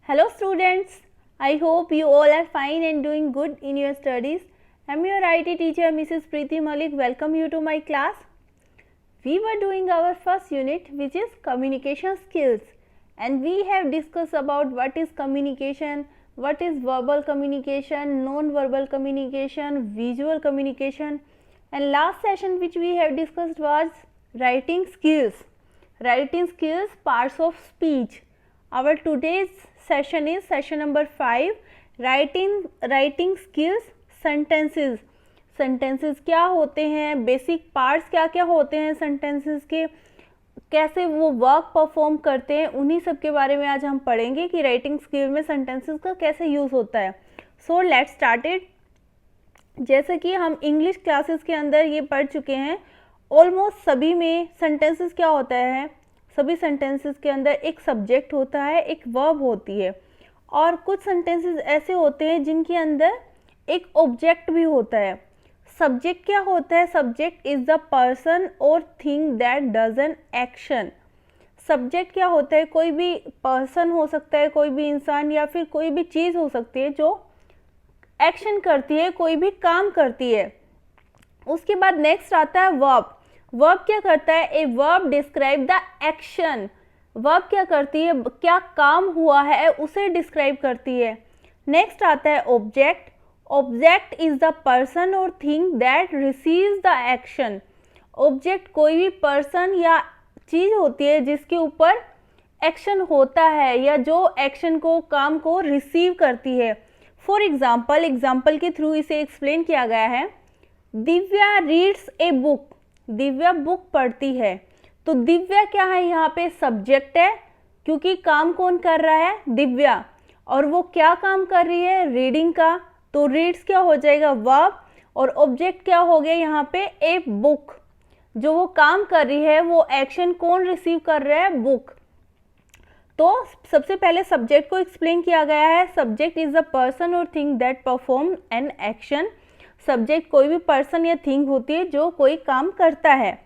Hello students, I hope you all are fine and doing good in your studies. I am your IT teacher Mrs. Preeti Malik. Welcome you to my class. We were doing our first unit which is communication skills, and we have discussed about what is communication, what is verbal communication, non-verbal communication, visual communication, and last session which we have discussed was writing skills, parts of speech. Our today's session is session number 5, writing skills, sentences क्या होते हैं, basic parts क्या क्या होते हैं sentences के, कैसे वो वर्क परफॉर्म करते हैं, उन्हीं सब के बारे में आज हम पढ़ेंगे कि राइटिंग स्किल में सेंटेंसेस का कैसे यूज़ होता है. So let's start it. जैसे कि हम इंग्लिश क्लासेस के अंदर ये पढ़ चुके हैं, ऑलमोस्ट सभी में सेंटेंसेस क्या होता है, सभी सेंटेंसेस के अंदर एक सब्जेक्ट होता है, एक वर्ब होती है, और कुछ सेंटेंसेस ऐसे होते हैं जिनके अंदर एक ऑब्जेक्ट भी होता है. सब्जेक्ट क्या होता है? सब्जेक्ट इज द पर्सन और thing that does an action. Subject क्या होता है? कोई भी पर्सन हो सकता है, कोई भी इंसान, या फिर कोई भी चीज़ हो सकती है जो एक्शन करती है, कोई भी काम करती है. उसके बाद नेक्स्ट आता है वर्ब. वर्ब क्या करता है? A verb describe the action. Verb क्या करती है? क्या काम हुआ है उसे डिस्क्राइब करती है. नेक्स्ट आता है object. Object is the person और thing that receives the action. Object कोई भी पर्सन या चीज़ होती है जिसके ऊपर एक्शन होता है या जो एक्शन को, काम को रिसीव करती है. फॉर एग्जाम्पल के थ्रू इसे एक्सप्लेन किया गया है. Divya reads a book. Divya book पढ़ती है. तो दिव्या क्या है? यहाँ पे सब्जेक्ट है, क्योंकि काम कौन कर रहा है? दिव्या. और वो क्या काम कर रही है? रीडिंग का. तो रीड्स क्या हो जाएगा? वर्ब. और ऑब्जेक्ट क्या हो गया यहाँ पे? A book. जो वो काम कर रही है, वो एक्शन कौन रिसीव कर रहा है? बुक. तो सबसे पहले सब्जेक्ट को एक्सप्लेन किया गया है. सब्जेक्ट इज द पर्सन और thing that perform an action. Subject कोई भी पर्सन या थिंग होती है जो कोई काम करता है.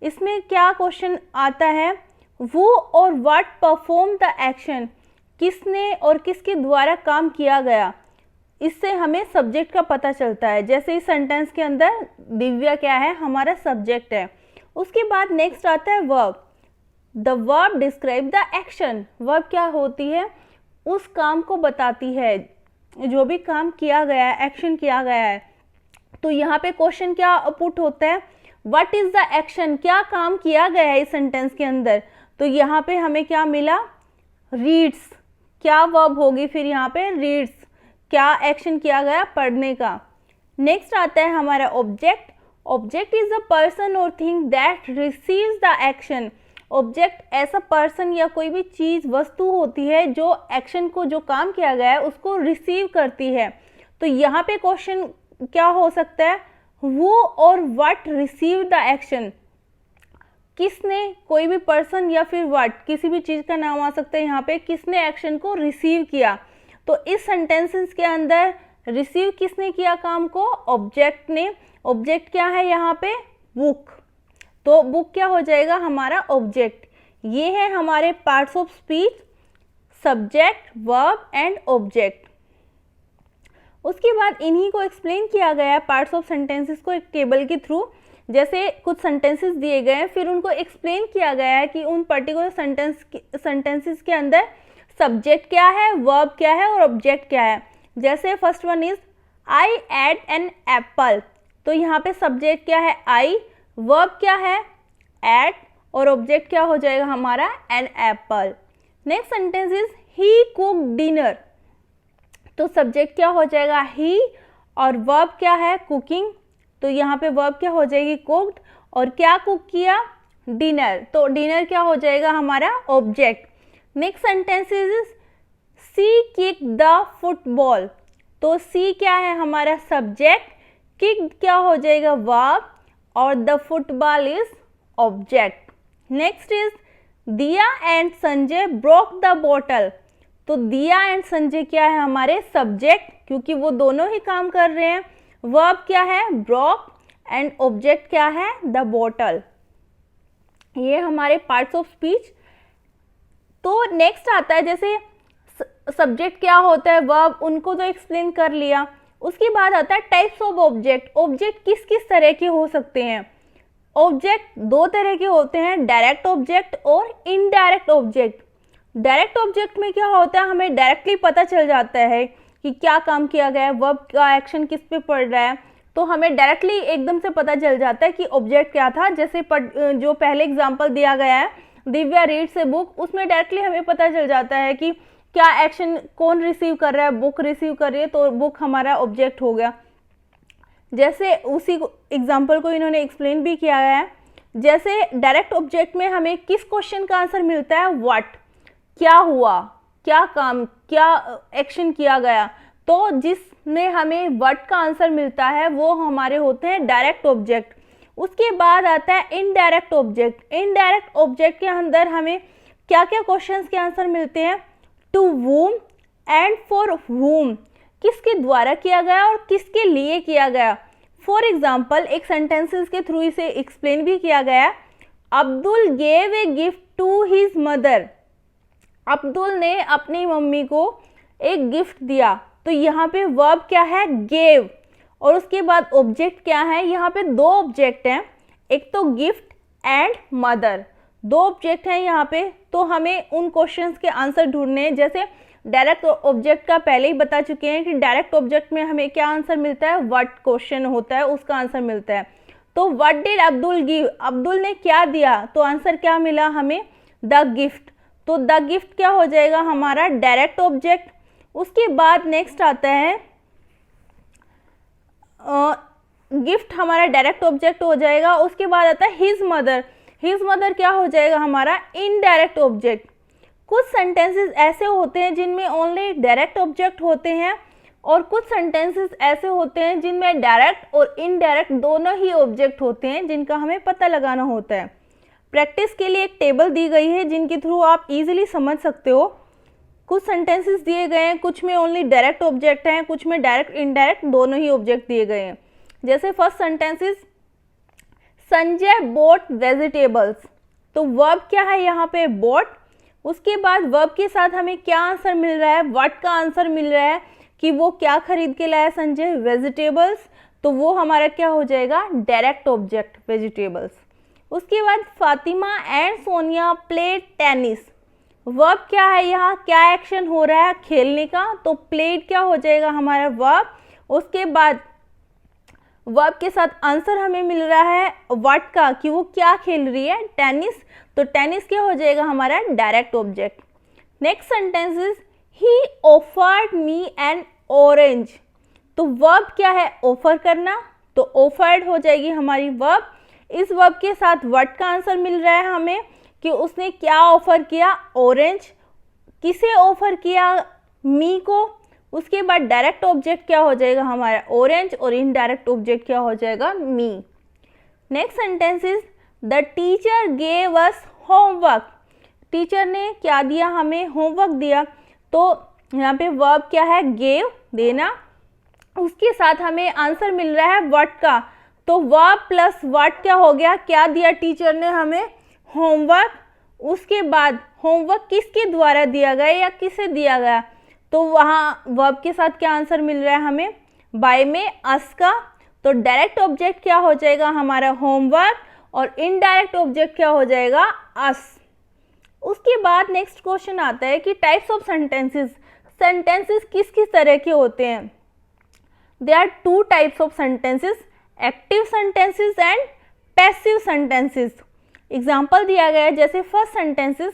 इसमें क्या क्वेश्चन आता है? वो और व्हाट परफॉर्म द एक्शन. किसने और किसके द्वारा काम किया गया, इससे हमें सब्जेक्ट का पता चलता है. जैसे इस सेंटेंस के अंदर दिव्या क्या है? हमारा सब्जेक्ट है. उसके बाद नेक्स्ट आता है verb. The verb describe the action. Verb क्या होती है? उस काम को बताती है, जो भी काम किया गया है, एक्शन किया गया है. तो यहाँ पे क्वेश्चन क्या पुट होता है? What is the action. क्या काम किया गया है इस सेंटेंस के अंदर? तो यहाँ पे हमें क्या मिला? रीड्स. क्या वर्ब होगी फिर यहाँ पे? रीड्स. क्या एक्शन किया गया? पढ़ने का. नेक्स्ट आता है हमारा object. Object is the person और thing that receives the action. Object ऐसा पर्सन या कोई भी चीज़, वस्तु होती है जो एक्शन को, जो काम किया गया है उसको रिसीव करती है. तो यहाँ पे क्वेश्चन क्या हो सकता है? वो और व्हाट रिसीव द एक्शन. किसने, कोई भी पर्सन या फिर व्हाट, किसी भी चीज़ का नाम आ सकता है यहाँ पे. किसने एक्शन को रिसीव किया? तो इस सेंटेंसेस के अंदर रिसीव किसने किया काम को? ऑब्जेक्ट ने. ऑब्जेक्ट क्या है यहाँ पे? बुक. तो बुक क्या हो जाएगा? हमारा ऑब्जेक्ट. ये है हमारे parts of speech, subject, verb and object. उसके बाद इन्हीं को एक्सप्लेन किया गया है, पार्ट्स ऑफ सेंटेंसेस को, एक टेबल के थ्रू. जैसे कुछ सेंटेंसेस दिए गए हैं, फिर उनको एक्सप्लेन किया गया है कि उन पर्टिकुलर सेंटेंसेस के अंदर सब्जेक्ट क्या है, वर्ब क्या है और ऑब्जेक्ट क्या है. जैसे first one is I ate an apple. तो यहाँ पे सब्जेक्ट क्या है? आई. वर्ब क्या है? एड. और ऑब्जेक्ट क्या हो जाएगा हमारा? An apple. Next sentence is he cooked dinner. तो सब्जेक्ट क्या हो जाएगा? ही. और वर्ब क्या है? कुकिंग. तो यहाँ पे वर्ब क्या हो जाएगी? कुक्ड. और क्या कुक किया? डिनर. तो डिनर क्या हो जाएगा हमारा? Object. Next sentence is she kick the football. तो सी क्या है हमारा? सब्जेक्ट. किक क्या हो जाएगा? वर्ब. और the football is object. Next is Diya and Sanjay broke the bottle. तो दिया एंड संजय क्या है हमारे? सब्जेक्ट, क्योंकि वो दोनों ही काम कर रहे हैं. वर्ब क्या है? ब्रोक. एंड ऑब्जेक्ट क्या है? The bottle. ये हमारे पार्ट्स ऑफ स्पीच. तो नेक्स्ट आता है, जैसे सब्जेक्ट क्या होता है, वर्ब, उनको तो एक्सप्लेन कर लिया। उसके बाद आता है टाइप्स ऑफ ऑब्जेक्ट। ऑब्जेक्ट किस किस तरह के हो सकते हैं? ऑब्जेक्ट दो तरह के होते हैं, डायरेक्ट ऑब्जेक्ट और इनडायरेक्ट ऑब्जेक्ट। डायरेक्ट ऑब्जेक्ट में क्या होता है, हमें डायरेक्टली पता चल जाता है कि क्या काम किया गया है, वर्ब का एक्शन किस पे पड़ रहा है, तो हमें डायरेक्टली एकदम से पता चल जाता है कि ऑब्जेक्ट क्या था। जैसे जो पहले एग्जांपल दिया गया है, दिव्या रीड्स ए बुक, उसमें डायरेक्टली हमें पता चल जाता है कि क्या एक्शन कौन रिसीव कर रहा है, बुक रिसीव कर रही है, तो बुक हमारा ऑब्जेक्ट हो गया। जैसे उसी एग्जाम्पल को इन्होंने एक्सप्लेन भी किया गया है। जैसे डायरेक्ट ऑब्जेक्ट में हमें किस क्वेश्चन का आंसर मिलता है, व्हाट, क्या हुआ, क्या काम, क्या एक्शन किया गया, तो जिसमें हमें व्हाट का आंसर मिलता है वो हमारे होते हैं डायरेक्ट ऑब्जेक्ट। उसके बाद आता है इनडायरेक्ट ऑब्जेक्ट। इनडायरेक्ट ऑब्जेक्ट के अंदर हमें क्या क्या क्वेश्चंस के आंसर मिलते हैं, to whom and for whom, किसके द्वारा किया गया और किसके लिए किया गया। फॉर एग्जाम्पल एक सेंटेंसेस के थ्रू इसे एक्सप्लेन भी किया गया, Abdul gave a gift to his mother, Abdul ने अपनी मम्मी को एक गिफ्ट दिया। तो यहाँ पे वर्ब क्या है, गेव, और उसके बाद ऑब्जेक्ट क्या है, यहाँ पे दो ऑब्जेक्ट हैं, एक तो गिफ्ट एंड मदर, दो ऑब्जेक्ट हैं यहाँ पे। तो हमें उन क्वेश्चंस के आंसर ढूंढने हैं। जैसे डायरेक्ट ऑब्जेक्ट का पहले ही बता चुके हैं कि डायरेक्ट ऑब्जेक्ट में हमें क्या आंसर मिलता है, व्हाट क्वेश्चन होता है उसका आंसर मिलता है। तो what did Abdul give, Abdul ने क्या दिया, तो आंसर क्या मिला हमें, द गिफ्ट। तो द गिफ्ट क्या हो जाएगा हमारा डायरेक्ट ऑब्जेक्ट। उसके बाद नेक्स्ट आता है गिफ्ट, हमारा डायरेक्ट ऑब्जेक्ट हो जाएगा। उसके बाद आता है हिज मदर, हिज मदर क्या हो जाएगा हमारा इनडायरेक्ट ऑब्जेक्ट। कुछ सेंटेंसेस ऐसे होते हैं जिनमें ओनली डायरेक्ट ऑब्जेक्ट होते हैं, और कुछ सेंटेंसेस ऐसे होते हैं जिनमें डायरेक्ट और इनडायरेक्ट दोनों ही ऑब्जेक्ट होते हैं, जिनका हमें पता लगाना होता है। प्रैक्टिस के लिए एक टेबल दी गई है जिनके थ्रू आप इजीली समझ सकते हो। कुछ सेंटेंसेस दिए गए हैं, कुछ में ओनली डायरेक्ट ऑब्जेक्ट हैं, कुछ में डायरेक्ट इनडायरेक्ट दोनों ही ऑब्जेक्ट दिए गए हैं। जैसे first sentences, Sanjay boat vegetables, तो वर्ब क्या है यहाँ पे, बोट। उसके बाद वर्ब के साथ हमें क्या आंसर मिल रहा है, व्हाट का आंसर मिल रहा है कि वो क्या खरीद के लाया संजय, वेजिटेबल्स, तो वो हमारा क्या हो जाएगा डायरेक्ट ऑब्जेक्ट वेजिटेबल्स। उसके बाद Fatima and Sonia play tennis, verb क्या है यहाँ, क्या एक्शन हो रहा है खेलने का, तो प्लेड क्या हो जाएगा हमारा वर्ब। उसके बाद वर्ब के साथ आंसर हमें मिल रहा है व्हाट का, कि वो क्या खेल रही है, टेनिस, तो टेनिस क्या हो जाएगा हमारा direct object. Next sentence is he offered me N orange, तो वर्ब क्या है ऑफर करना, तो ऑफर्ड हो जाएगी हमारी वर्ब। इस वर्ब के साथ व्हाट का आंसर मिल रहा है हमें कि उसने क्या ऑफर किया, ऑरेंज। किसे ऑफर किया, मी को। उसके बाद डायरेक्ट ऑब्जेक्ट क्या हो जाएगा हमारा ऑरेंज, और इनडायरेक्ट ऑब्जेक्ट क्या हो जाएगा me. Next sentence is the teacher gave us homework, teacher ने क्या दिया हमें, होमवर्क दिया। तो यहाँ पे वर्ब क्या है, गेव, देना। उसके साथ हमें आंसर मिल रहा है व्हाट का, तो वर्ब प्लस व्हाट क्या हो गया, क्या दिया टीचर ने हमें, होमवर्क। उसके बाद होमवर्क किसके द्वारा दिया गया या किसे दिया गया, तो वहाँ वर्ब के साथ क्या आंसर मिल रहा है हमें, बाय में अस का। तो डायरेक्ट ऑब्जेक्ट क्या हो जाएगा हमारा होमवर्क, और इनडायरेक्ट ऑब्जेक्ट क्या हो जाएगा अस। उसके बाद नेक्स्ट क्वेश्चन आता है कि टाइप्स ऑफ सेंटेंसेस, सेंटेंसेस किस किस तरह के होते हैं। There are two types of sentences, active sentences and passive sentences. Example दिया गया है, जैसे first sentences,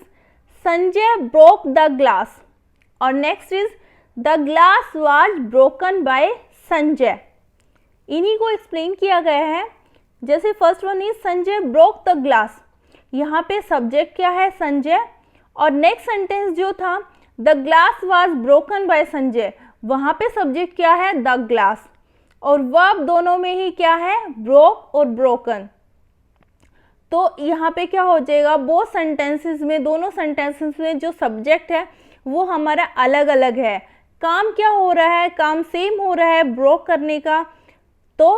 Sanjay broke the glass, और next is the glass was broken by Sanjay. इन्हीं को एक्सप्लेन किया गया है। जैसे first one is Sanjay broke the glass, यहाँ पे सब्जेक्ट क्या है संजय, और नेक्स्ट सेंटेंस जो था the glass was broken by Sanjay, वहाँ पे सब्जेक्ट क्या है द ग्लास, और वर्ब दोनों में ही क्या है ब्रोक और ब्रोकन। तो यहाँ पे क्या हो जाएगा, वो सेंटेंसेस में, दोनों सेंटेंसेस में जो सब्जेक्ट है वो हमारा अलग अलग है। काम क्या हो रहा है, काम सेम हो रहा है ब्रोक करने का। तो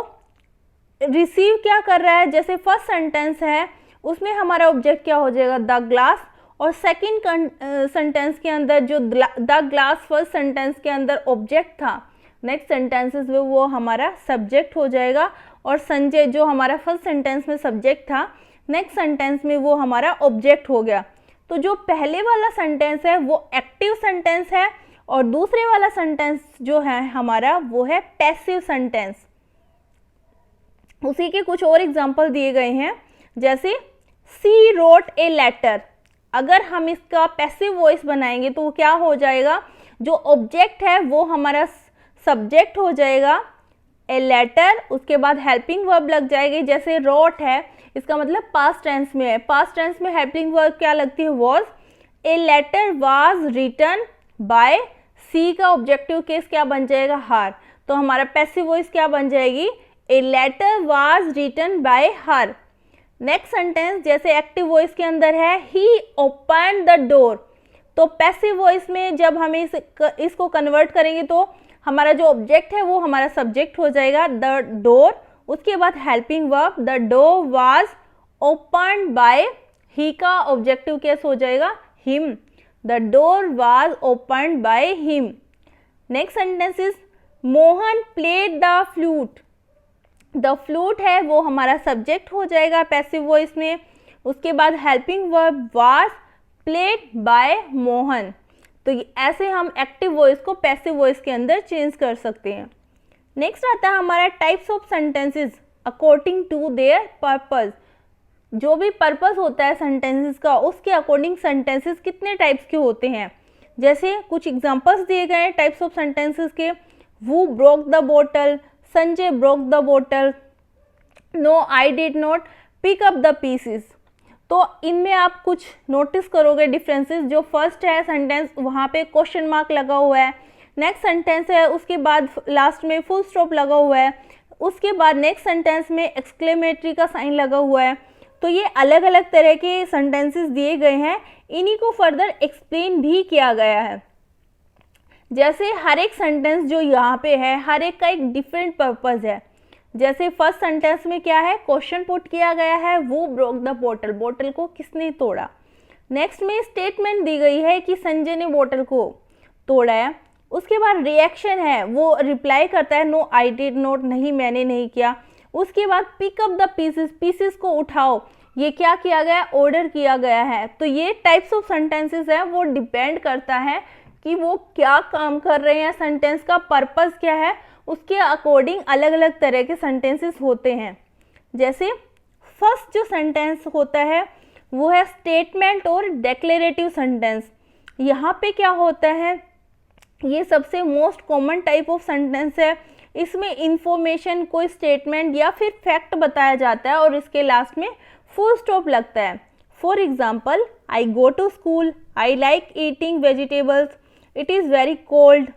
रिसीव क्या कर रहा है, जैसे फर्स्ट सेंटेंस है उसमें हमारा ऑब्जेक्ट क्या हो जाएगा द ग्लास, और सेकंड सेंटेंस के अंदर जो द ग्लास फर्स्ट सेंटेंस के अंदर ऑब्जेक्ट था, नेक्स्ट सेंटेंसेस में वो हमारा सब्जेक्ट हो जाएगा, और संजय जो हमारा फर्स्ट सेंटेंस में सब्जेक्ट था, नेक्स्ट सेंटेंस में वो हमारा ऑब्जेक्ट हो गया। तो जो पहले वाला सेंटेंस है वो एक्टिव सेंटेंस है, और दूसरे वाला सेंटेंस जो है हमारा वो है पैसिव सेंटेंस। उसी के कुछ और एग्जांपल दिए गए हैं, जैसे सी रोट ए लेटर। अगर हम इसका पैसिव वॉइस बनाएंगे तो वो क्या हो जाएगा, जो ऑब्जेक्ट है वो हमारा सब्जेक्ट हो जाएगा, ए लेटर, उसके बाद हेल्पिंग वर्ब लग जाएगी। जैसे रोट है, इसका मतलब पास्ट टेंस में है, पास्ट टेंस में हेल्पिंग वर्ब क्या लगती है, was. A letter was written by, she का ऑब्जेक्टिव केस क्या बन जाएगा, हर। तो हमारा पैसिव वॉइस क्या बन जाएगी, a letter was written by her. Next sentence जैसे एक्टिव वॉइस के अंदर है ही ओपन द डोर, तो पैसिव वॉइस में जब हम इसको कन्वर्ट करेंगे तो हमारा जो ऑब्जेक्ट है वो हमारा सब्जेक्ट हो जाएगा, द डोर। उसके बाद helping verb, the door was open by, he का ऑब्जेक्टिव केस हो जाएगा him, the door was open by him. Next sentence is Mohan played the flute, the flute है वो हमारा सब्जेक्ट हो जाएगा पैसिव वॉइस में। उसके बाद helping verb was played by Mohan. तो ऐसे हम एक्टिव वॉइस को पैसिव वॉइस के अंदर चेंज कर सकते हैं। नेक्स्ट आता है हमारा types of sentences according to their purpose. जो भी पर्पस होता है सेंटेंसेस का, उसके अकॉर्डिंग सेंटेंसेस कितने टाइप्स के होते हैं। जैसे कुछ एग्जांपल्स दिए गए हैं टाइप्स ऑफ सेंटेंसेस के, who broke the bottle, Sanjay broke the bottle, no I did not pick up the pieces. तो इनमें आप कुछ नोटिस करोगे डिफरेंसेस। जो फर्स्ट है सेंटेंस, वहाँ पे क्वेश्चन मार्क लगा हुआ है। नेक्स्ट सेंटेंस है, उसके बाद लास्ट में फुल स्टॉप लगा हुआ है। उसके बाद नेक्स्ट सेंटेंस में एक्सक्लेमेटरी का साइन लगा हुआ है। तो ये अलग अलग तरह के सेंटेंसेस दिए गए हैं, इन्हीं को फर्दर एक्सप्लेन भी किया गया है। जैसे हर एक सेंटेंस जो यहाँ पे है, हर एक का एक डिफरेंट पर्पस है। जैसे फर्स्ट सेंटेंस में क्या है, क्वेश्चन पुट किया गया है, वो ब्रोक द बोतल, बोतल को किसने तोड़ा। नेक्स्ट में स्टेटमेंट दी गई है कि संजय ने बोतल को तोड़ा है। उसके बाद रिएक्शन है, वो रिप्लाई करता है नो आई डिड नॉट, नहीं मैंने नहीं किया। उसके बाद pick up the pieces, pieces को उठाओ, ये क्या किया गया, ऑर्डर किया गया है। तो ये टाइप्स ऑफ सेंटेंसेस है, वो डिपेंड करता है कि वो क्या काम कर रहे हैं, सेंटेंस का पर्पस क्या है, उसके अकॉर्डिंग अलग अलग तरह के सेंटेंसेस होते हैं। जैसे फर्स्ट जो सेंटेंस होता है वो है स्टेटमेंट और डेक्लेरेटिव सेंटेंस। यहाँ पे क्या होता है, ये सबसे most common type of sentence है। इसमें इंफॉर्मेशन, कोई स्टेटमेंट या फिर फैक्ट बताया जाता है और इसके लास्ट में फुल स्टॉप लगता है। For example, I go to school, I like eating vegetables, it is very cold,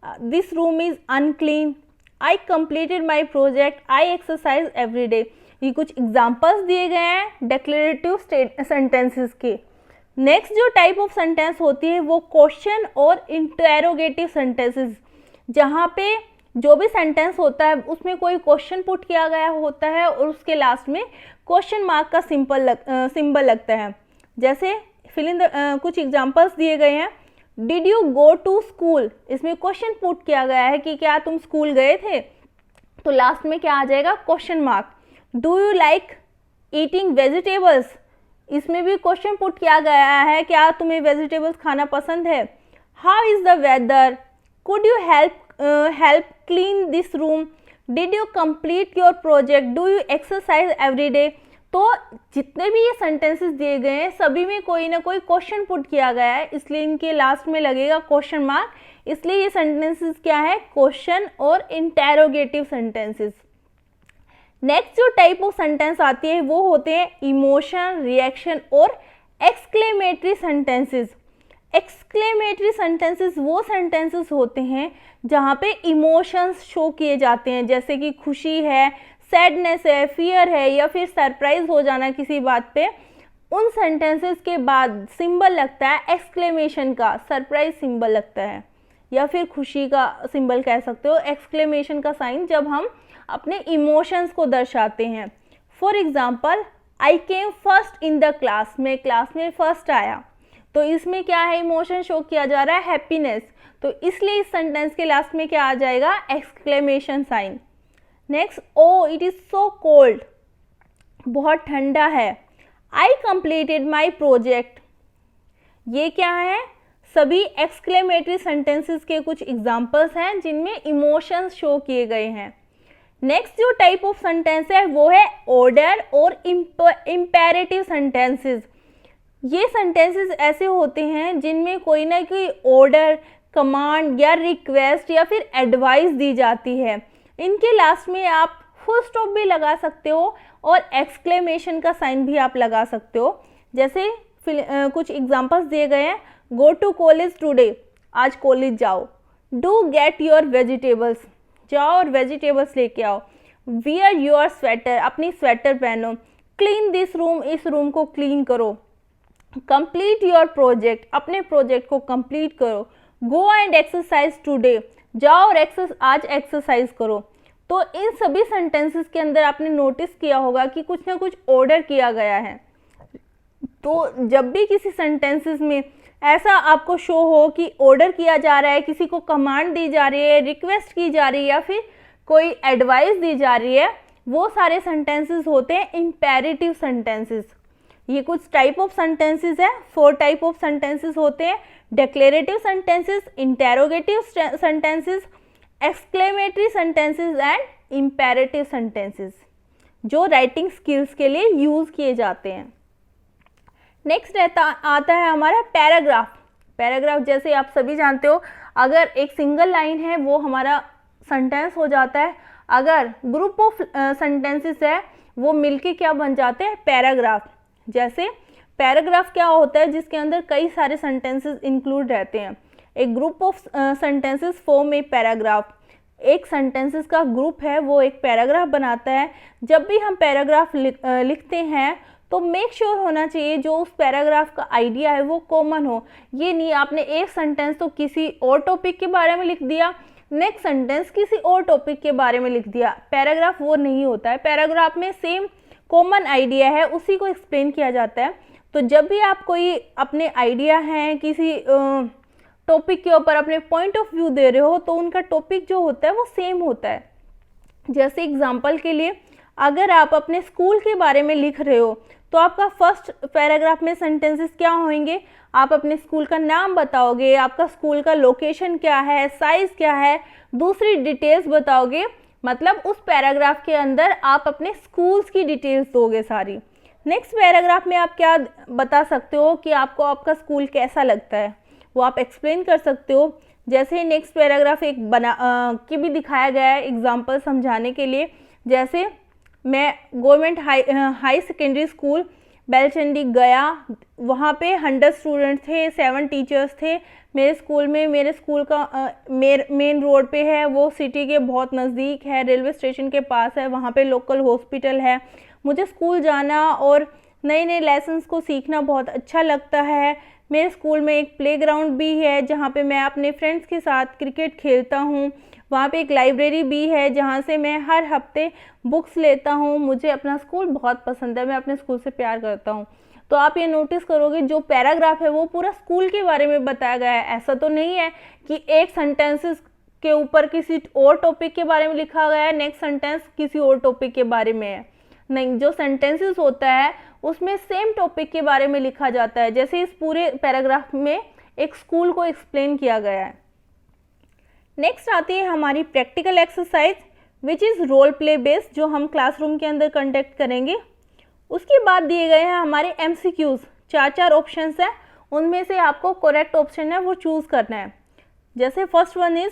this room is unclean, I completed my project, I exercise every day. ये कुछ एग्जाम्पल्स दिए गए हैं डेक्लेरेटिव सेंटेंसेस के। Next जो type of sentence होती है वो क्वेश्चन और इंटरोगेटिव सेंटेंसेस, जहाँ पे जो भी सेंटेंस होता है उसमें कोई क्वेश्चन पुट किया गया होता है और उसके लास्ट में क्वेश्चन मार्क का सिंबल लगता है। जैसे फिल इन कुछ एग्जाम्पल्स दिए गए हैं, did you go to school, इसमें क्वेश्चन पुट किया गया है कि क्या तुम स्कूल गए थे, तो लास्ट में क्या आ जाएगा, question mark. Do you like eating vegetables, इसमें भी क्वेश्चन पुट किया गया है, क्या तुम्हें वेजिटेबल्स खाना पसंद है। How is the weather, could you help clean this room, did you complete your project, do you exercise every day. तो जितने भी ये सेंटेंसेस दिए गए हैं सभी में कोई ना कोई क्वेश्चन पुट किया गया है, इसलिए इनके लास्ट में लगेगा क्वेश्चन मार्क। इसलिए ये सेंटेंसेस क्या है, क्वेश्चन और इंटेरोगेटिव सेंटेंसेस। नेक्स्ट जो टाइप ऑफ सेंटेंस आती है वो होते हैं इमोशन, रिएक्शन और एक्सक्लेमेटरी सेंटेंसेस। एक्सक्लेमेटरी सेंटेंसेस वो सेंटेंसेस होते हैं जहाँ पे इमोशंस शो किए जाते हैं, जैसे कि खुशी है, सैडनेस है, फियर है या फिर सरप्राइज हो जाना किसी बात पे। उन सेंटेंसेस के बाद सिंबल लगता है एक्सक्लेमेशन का, सरप्राइज सिंबल लगता है या फिर खुशी का सिंबल कह सकते हो, एक्सक्लेमेशन का साइन, जब हम अपने इमोशंस को दर्शाते हैं। For example, I came first in the class, मैं क्लास में फर्स्ट आया। तो इसमें क्या है, इमोशन शो किया जा रहा है, हैप्पीनेस। तो इसलिए इस सेंटेंस के लास्ट में क्या आ जाएगा, exclamation sign. Next, oh it is so cold, बहुत ठंडा है। आई कंप्लीटेड माई प्रोजेक्ट, ये क्या है, सभी एक्सक्लेमेटरी सेंटेंसेस के कुछ एग्जाम्पल्स हैं जिनमें इमोशंस शो किए गए हैं। नेक्स्ट जो टाइप ऑफ सेंटेंस है वो है ऑर्डर और इम्पेरेटिव सेंटेंसेस। ये सेंटेंसेस ऐसे होते हैं जिनमें कोई ना कोई ऑर्डर, कमांड या रिक्वेस्ट या फिर एडवाइस दी जाती है। इनके लास्ट में आप फुल स्टॉप भी लगा सकते हो और एक्सक्लेमेशन का साइन भी आप लगा सकते हो। जैसे कुछ एग्जांपल्स दिए गए हैं, गो टू कॉलेज टुडे, आज कॉलेज जाओ। डू गेट योर वेजिटेबल्स, जाओ और वेजिटेबल्स लेके आओ। वियर योर स्वेटर, अपनी स्वेटर पहनो। क्लीन दिस रूम, इस रूम को क्लीन करो। कंप्लीट योर प्रोजेक्ट, अपने प्रोजेक्ट को कंप्लीट करो। गो एंड एक्सरसाइज टुडे, जाओ और आज एक्सरसाइज करो। तो इन सभी सेंटेंसेस के अंदर आपने नोटिस किया होगा कि कुछ ना कुछ ऑर्डर किया गया है। तो जब भी किसी सेंटेंसेस में ऐसा आपको शो हो कि ऑर्डर किया जा रहा है, किसी को कमांड दी जा रही है, रिक्वेस्ट की जा रही है या फिर कोई एडवाइस दी जा रही है, वो सारे सेंटेंसेस होते हैं इम्पेरेटिव सेंटेंसेस। ये कुछ टाइप ऑफ सेंटेंसेस है, 4 टाइप ऑफ सेंटेंसेस होते हैं, declarative sentences, interrogative sentences, exclamatory sentences and imperative sentences, जो राइटिंग स्किल्स के लिए यूज़ किए जाते हैं। नेक्स्ट आता है हमारा पैराग्राफ। पैराग्राफ जैसे आप सभी जानते हो, अगर एक सिंगल लाइन है वो हमारा सेंटेंस हो जाता है। अगर ग्रुप ऑफ सेंटेंसेस है वो मिलके क्या बन जाते हैं, पैराग्राफ। जैसे पैराग्राफ क्या होता है, जिसके अंदर कई सारे सेंटेंसेस इंक्लूड रहते हैं। एक group of sentences form a paragraph, एक सेंटेंसेस का ग्रुप है वो एक पैराग्राफ बनाता है। जब भी हम पैराग्राफ लिखते हैं तो मेक श्योर होना चाहिए जो उस पैराग्राफ का आइडिया है वो कॉमन हो। ये नहीं आपने एक सेंटेंस तो किसी और टॉपिक के बारे में लिख दिया, नेक्स्ट सेंटेंस किसी और टॉपिक के बारे में लिख दिया। पैराग्राफ वो नहीं होता है, पैराग्राफ में सेम कॉमन आइडिया है उसी को एक्सप्लेन किया जाता है। तो जब भी आप कोई अपने आइडिया हैं किसी टॉपिक के ऊपर अपने पॉइंट ऑफ व्यू दे रहे हो तो उनका टॉपिक जो होता है वो सेम होता है। जैसे एग्जांपल के लिए अगर आप अपने स्कूल के बारे में लिख रहे हो तो आपका फर्स्ट पैराग्राफ में सेंटेंसेस क्या होंगे, आप अपने स्कूल का नाम बताओगे, आपका स्कूल का लोकेशन क्या है, साइज़ क्या है, दूसरी डिटेल्स बताओगे। मतलब उस पैराग्राफ के अंदर आप अपने स्कूल्स की डिटेल्स दोगे सारी। नेक्स्ट पैराग्राफ में आप क्या बता सकते हो कि आपको आपका स्कूल कैसा लगता है, वो आप एक्सप्लेन कर सकते हो। जैसे नेक्स्ट पैराग्राफ एक की भी दिखाया गया है एग्जाम्पल समझाने के लिए। जैसे मैं गवर्नमेंट हाई सेकेंडरी स्कूल बेलचंडी गया, वहाँ पे 100 स्टूडेंट थे, 7 टीचर्स थे मेरे स्कूल में। मेरे स्कूल का मेन रोड पे है, वो सिटी के बहुत नज़दीक है, रेलवे स्टेशन के पास है, वहाँ पे लोकल हॉस्पिटल है। मुझे स्कूल जाना और नए नए लेसन्स को सीखना बहुत अच्छा लगता है। मेरे स्कूल में एक प्लेग्राउंड भी है जहाँ पे मैं अपने फ्रेंड्स के साथ क्रिकेट खेलता हूँ। वहाँ पे एक लाइब्रेरी भी है जहाँ से मैं हर हफ्ते बुक्स लेता हूँ। मुझे अपना स्कूल बहुत पसंद है, मैं अपने स्कूल से प्यार करता हूँ। तो आप ये नोटिस करोगे जो पैराग्राफ है वो पूरा स्कूल के बारे में बताया गया है। ऐसा तो नहीं है कि एक सेंटेंसेस के ऊपर किसी और टॉपिक के बारे में लिखा गया है, नेक्स्ट सेंटेंस किसी और टॉपिक के बारे में है। नहीं, जो सेंटेंसेस होता है उसमें सेम टॉपिक के बारे में लिखा जाता है। जैसे इस पूरे पैराग्राफ में एक स्कूल को एक्सप्लेन किया गया है। नेक्स्ट आती है हमारी practical exercise which is role play based, जो हम क्लासरूम के अंदर कंडक्ट करेंगे। उसके बाद दिए गए हैं हमारे MCQs, 4 ऑप्शंस हैं, उनमें से आपको करेक्ट ऑप्शन है वो चूज़ करना है। जैसे first one is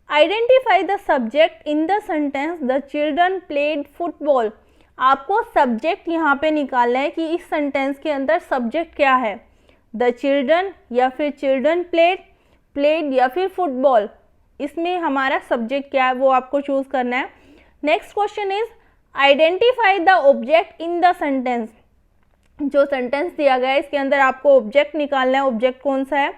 identify the subject in the sentence the children played football. आपको सब्जेक्ट यहाँ पे निकालना है कि इस सेंटेंस के अंदर सब्जेक्ट क्या है, द चिल्ड्रन या फिर चिल्ड्रन प्लेड या फिर फुटबॉल। इसमें हमारा सब्जेक्ट क्या है वो आपको चूज करना है। Next question is identify the object in the sentence. जो सेंटेंस दिया गया है इसके अंदर आपको ऑब्जेक्ट निकालना है। ऑब्जेक्ट कौन सा है,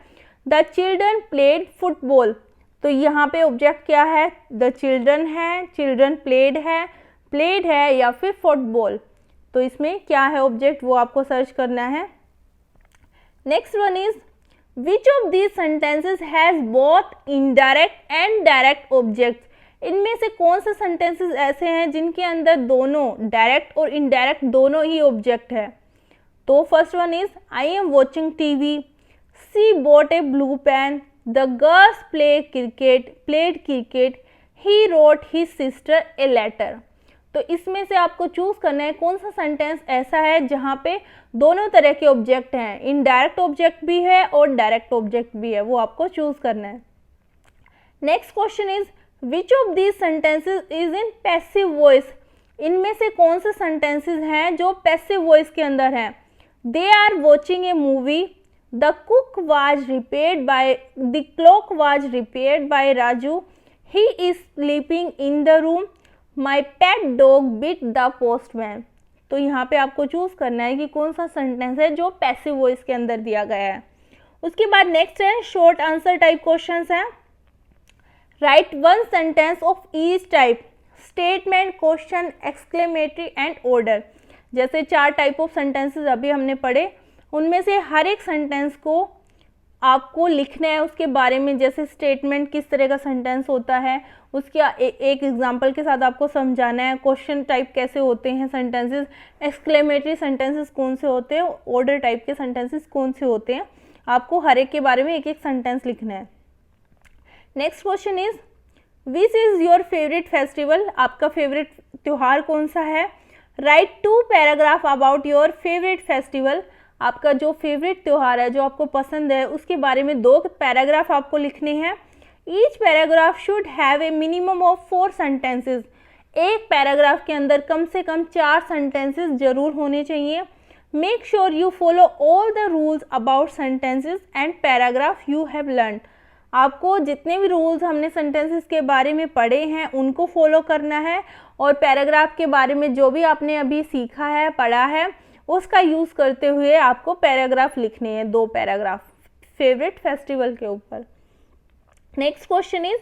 द चिल्ड्रन प्लेड फुटबॉल। तो यहाँ पे ऑब्जेक्ट क्या है, द चिल्ड्रन है, चिल्ड्रन प्लेड है या फिर फुटबॉल। तो इसमें क्या है ऑब्जेक्ट वो आपको सर्च करना है। Next one is which of these sentences has both indirect and direct objects. इनमें से कौन से सेंटेंसेस ऐसे हैं जिनके अंदर दोनों डायरेक्ट और इनडायरेक्ट दोनों ही ऑब्जेक्ट है। तो first one is I am watching TV, she bought a blue pen, the girls played cricket, he wrote his sister a letter. तो इसमें से आपको चूज करना है कौन सा सेंटेंस ऐसा है जहाँ पे दोनों तरह के ऑब्जेक्ट हैं, इनडायरेक्ट ऑब्जेक्ट भी है और डायरेक्ट ऑब्जेक्ट भी है, वो आपको चूज करना है। Next question is which of these sentences is in passive voice. इनमें से कौन से सेंटेंसेस हैं जो पैसिव वॉइस के अंदर हैं। They are watching a movie, the clock was repaired by Raju, he is sleeping in the room, my pet dog bit the postman. तो यहाँ पे आपको चूज करना है कि कौन सा सेंटेंस है जो पैसिव वॉइस के अंदर दिया गया है। उसके बाद नेक्स्ट है शॉर्ट आंसर टाइप क्वेश्चंस है। Right one sentence of each type, statement, question, exclamatory and order. जैसे 4 टाइप ऑफ सेंटेंसेस अभी हमने पढ़े, उनमें से हर एक सेंटेंस को आपको लिखना है उसके बारे में। जैसे स्टेटमेंट किस तरह का सेंटेंस होता है उसके एक एग्जांपल के साथ आपको समझाना है। क्वेश्चन टाइप कैसे होते हैं सेंटेंसेस, एक्सक्लेमेटरी सेंटेंसेस कौन से होते हैं, ऑर्डर टाइप के सेंटेंसेस कौन से होते हैं, आपको हर एक के बारे में एक एक सेंटेंस लिखना है। Next question is which is your favourite festival. आपका फेवरेट त्यौहार कौन सा है। Right 2 paragraph about your favourite festival. आपका जो फेवरेट त्यौहार है, जो आपको पसंद है, उसके बारे में 2 पैराग्राफ आपको लिखने हैं। Each paragraph should have a minimum of 4 sentences. एक पैराग्राफ के अंदर कम से कम 4 सेंटेंसेस जरूर होने चाहिए। Make sure you follow all the rules about sentences and paragraph you have learn. आपको जितने भी रूल्स हमने सेंटेंसेस के बारे में पढ़े हैं उनको फॉलो करना है, और पैराग्राफ के बारे में जो भी आपने अभी सीखा है, पढ़ा है, उसका यूज़ करते हुए आपको पैराग्राफ लिखने हैं, 2 पैराग्राफ फेवरेट फेस्टिवल के ऊपर। Next question is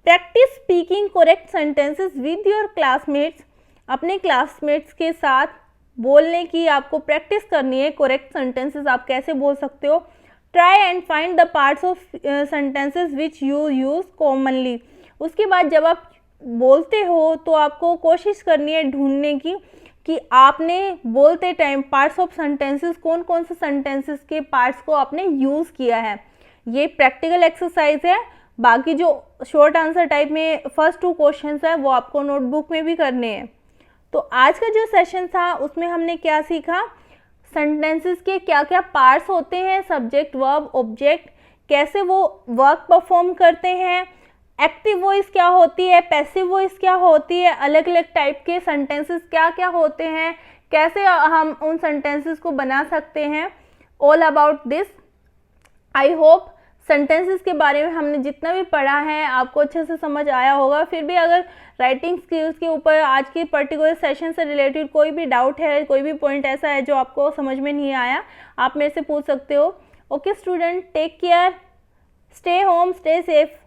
practice speaking correct sentences with your classmates. अपने क्लासमेट्स के साथ बोलने की आपको प्रैक्टिस करनी है। करेक्ट सेंटेंसेस आप कैसे बोल सकते हो। Try and find the parts of sentences which you use commonly. उसके बाद जब आप बोलते हो तो आपको कोशिश करनी है ढूंढने की कि आपने बोलते टाइम पार्ट्स ऑफ सेंटेंसेस कौन कौन से सेंटेंसेस के पार्ट्स को आपने यूज़ किया है। ये प्रैक्टिकल एक्सरसाइज है। बाकी जो शॉर्ट आंसर टाइप में फर्स्ट 2 क्वेश्चंस है वो आपको नोटबुक में भी करने हैं। तो आज का जो सेशन था उसमें हमने क्या सीखा, सेंटेंसेस के क्या क्या पार्ट्स होते हैं, सब्जेक्ट, वर्ब, ऑब्जेक्ट, कैसे वो वर्क परफॉर्म करते हैं, एक्टिव वॉइस क्या होती है, पैसिव वॉइस क्या होती है, अलग अलग टाइप के सेंटेंसेस क्या क्या होते हैं, कैसे हम उन सेंटेंसेस को बना सकते हैं। All about this. I hope sentences के बारे में हमने जितना भी पढ़ा है आपको अच्छे से समझ आया होगा। फिर भी अगर राइटिंग स्किल्स के ऊपर आज के पर्टिकुलर सेशन से रिलेटेड कोई भी डाउट है, कोई भी पॉइंट ऐसा है जो आपको समझ में नहीं आया, आप मेरे से पूछ सकते हो। Okay student, take care, stay home, stay safe.